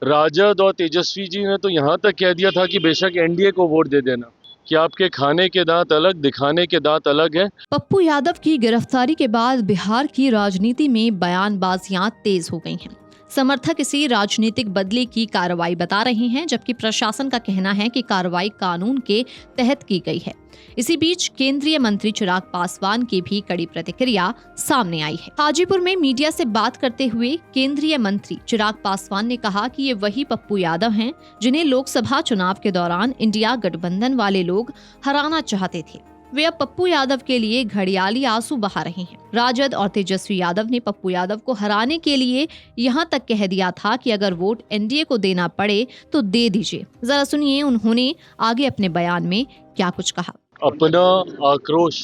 राजद और तेजस्वी जी ने तो यहाँ तक कह दिया था कि बेशक एनडीए को वोट दे देना, कि आपके खाने के दांत अलग, दिखाने के दांत अलग है। पप्पू यादव की गिरफ्तारी के बाद बिहार की राजनीति में बयानबाजियां तेज हो गई हैं। समर्थक इसे राजनीतिक बदले की कार्रवाई बता रहे हैं, जबकि प्रशासन का कहना है कि कार्रवाई कानून के तहत की गई है। इसी बीच केंद्रीय मंत्री चिराग पासवान की भी कड़ी प्रतिक्रिया सामने आई है। हाजीपुर में मीडिया से बात करते हुए केंद्रीय मंत्री चिराग पासवान ने कहा कि ये वही पप्पू यादव हैं जिन्हें लोकसभा चुनाव के दौरान इंडिया गठबंधन वाले लोग हराना चाहते थे। वे अब पप्पू यादव के लिए घड़ियाली आंसू बहा रहे हैं। राजद और तेजस्वी यादव ने पप्पू यादव को हराने के लिए यहां तक कह दिया था कि अगर वोट एनडीए को देना पड़े तो दे दीजिए। जरा सुनिए उन्होंने आगे अपने बयान में क्या कुछ कहा। अपना आक्रोश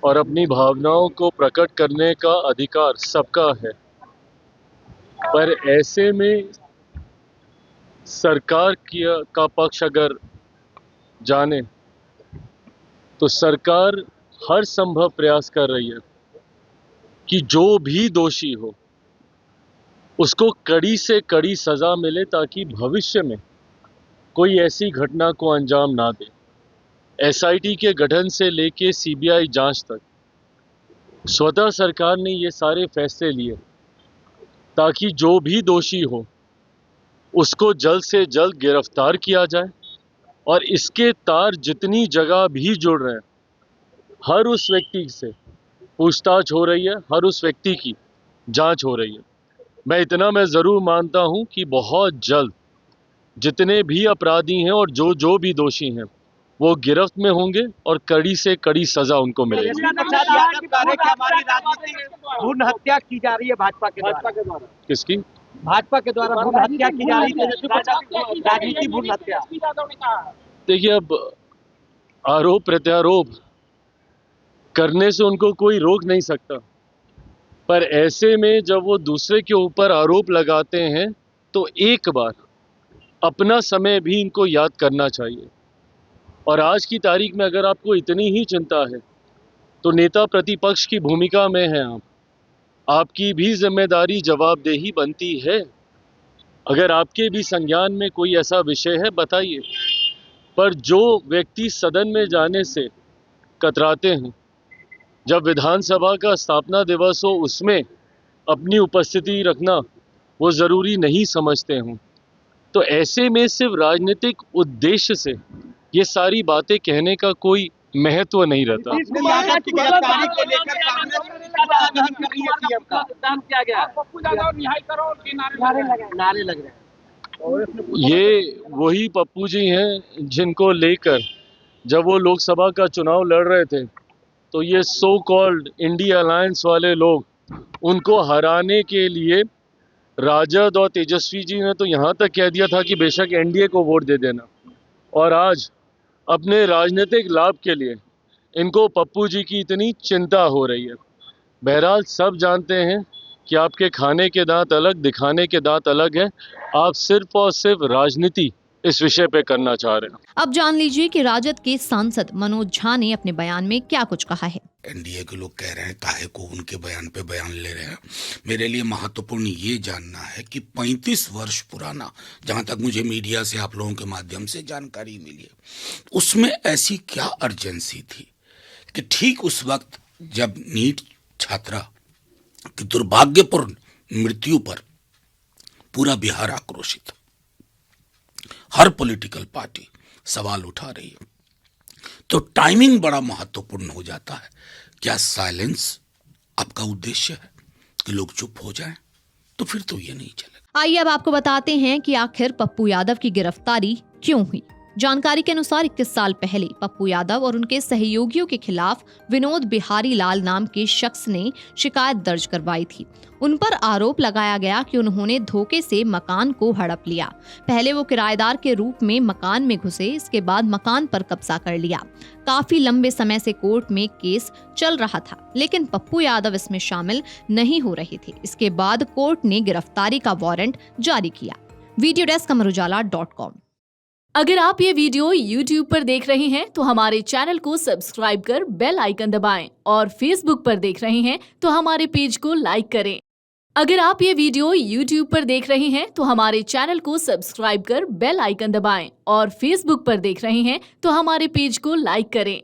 और अपनी भावनाओं को प्रकट करने का अधिकार सबका है, पर ऐसे में सरकार का पक्ष अगर जाने तो सरकार हर संभव प्रयास कर रही है कि जो भी दोषी हो उसको कड़ी से कड़ी सजा मिले, ताकि भविष्य में कोई ऐसी घटना को अंजाम ना दे। एसआईटी के गठन से लेके सीबीआई जांच तक स्वतः सरकार ने ये सारे फैसले लिए ताकि जो भी दोषी हो उसको जल्द से जल्द गिरफ्तार किया जाए, और इसके तार जितनी जगह भी जुड़ रहे हैं हर उस व्यक्ति से पूछताछ हो रही है, हर उस व्यक्ति की जांच हो रही है। मैं ज़रूर मानता हूं कि बहुत जल्द जितने भी अपराधी हैं और जो भी दोषी हैं वो गिरफ्त में होंगे और कड़ी से कड़ी सजा उनको मिलेगी। भ्रूण हत्या की जा रही है भाजपा के द्वारा। किसकी? भाजपा के द्वारा भ्रूण हत्या की जा रही है, राजनीति भ्रूण हत्या। देखिए, अब आरोप प्रत्यारोप करने से उनको कोई रोक नहीं सकता, पर ऐसे में जब वो दूसरे के ऊपर आरोप लगाते हैं तो एक बार अपना समय भी इनको याद करना चाहिए। और आज की तारीख में अगर आपको इतनी ही चिंता है तो नेता प्रतिपक्ष की भूमिका में है आपकी भी जिम्मेदारी जवाबदेही बनती है। अगर आपके भी संज्ञान में कोई ऐसा विषय है बताइए, पर जो व्यक्ति सदन में जाने से कतराते हैं, जब विधानसभा का स्थापना दिवस हो उसमें अपनी उपस्थिति रखना वो ज़रूरी नहीं समझते हों, तो ऐसे में सिर्फ राजनीतिक उद्देश्य से ये सारी बातें कहने का कोई महत्व नहीं रहता। ये वही पप्पू जी हैं जिनको लेकर जब वो लोकसभा का चुनाव लड़ रहे थे तो ये सो कॉल्ड इंडिया अलायंस वाले लोग उनको हराने के लिए राजद और तेजस्वी जी ने तो यहाँ तक कह दिया था कि बेशक एनडीए को वोट दे देना, और आज अपने राजनीतिक लाभ के लिए इनको पप्पू जी की इतनी चिंता हो रही है। बहरहाल सब जानते हैं कि आपके खाने के दांत अलग, दिखाने के दांत अलग है। आप सिर्फ और सिर्फ राजनीति इस विषय पे करना चाह रहे हैं। अब जान लीजिए कि राजद के सांसद मनोज झा ने अपने बयान में क्या कुछ कहा है। एनडीए के लोग कह रहे हैं काहे को उनके बयान पे बयान ले रहे हैं। मेरे लिए महत्वपूर्ण ये जानना है कि 35 वर्ष पुराना, जहां तक मुझे मीडिया से आप लोगों के माध्यम से जानकारी मिली है, उसमें ऐसी क्या अर्जेंसी थी कि ठीक उस वक्त जब नीट छात्रा की दुर्भाग्यपूर्ण मृत्यु पर पूरा बिहार आक्रोशित, हर पॉलिटिकल पार्टी सवाल उठा रही है, तो टाइमिंग बड़ा महत्वपूर्ण हो जाता है। क्या साइलेंस आपका उद्देश्य है कि लोग चुप हो जाएं? तो फिर तो ये नहीं चलेगा। आइए अब आपको बताते हैं कि आखिर पप्पू यादव की गिरफ्तारी क्यों हुई। जानकारी के अनुसार 21 साल पहले पप्पू यादव और उनके सहयोगियों के खिलाफ विनोद बिहारी लाल नाम के शख्स ने शिकायत दर्ज करवाई थी। उन पर आरोप लगाया गया कि उन्होंने धोखे से मकान को हड़प लिया। पहले वो किराएदार के रूप में मकान में घुसे, इसके बाद मकान पर कब्जा कर लिया। काफी लंबे समय से कोर्ट में केस चल रहा था, लेकिन पप्पू यादव इसमें शामिल नहीं हो रहे थे। इसके बाद कोर्ट ने गिरफ्तारी का वारंट जारी किया। Video desk amarujala.com। अगर आप ये वीडियो YouTube पर देख रहे हैं तो हमारे चैनल को सब्सक्राइब कर बेल आइकन दबाएं, और Facebook पर देख रहे हैं तो हमारे पेज को लाइक करें। अगर आप ये वीडियो YouTube पर देख रहे हैं तो हमारे चैनल को सब्सक्राइब कर बेल आइकन दबाएं और Facebook पर देख रहे हैं तो हमारे पेज को लाइक करें।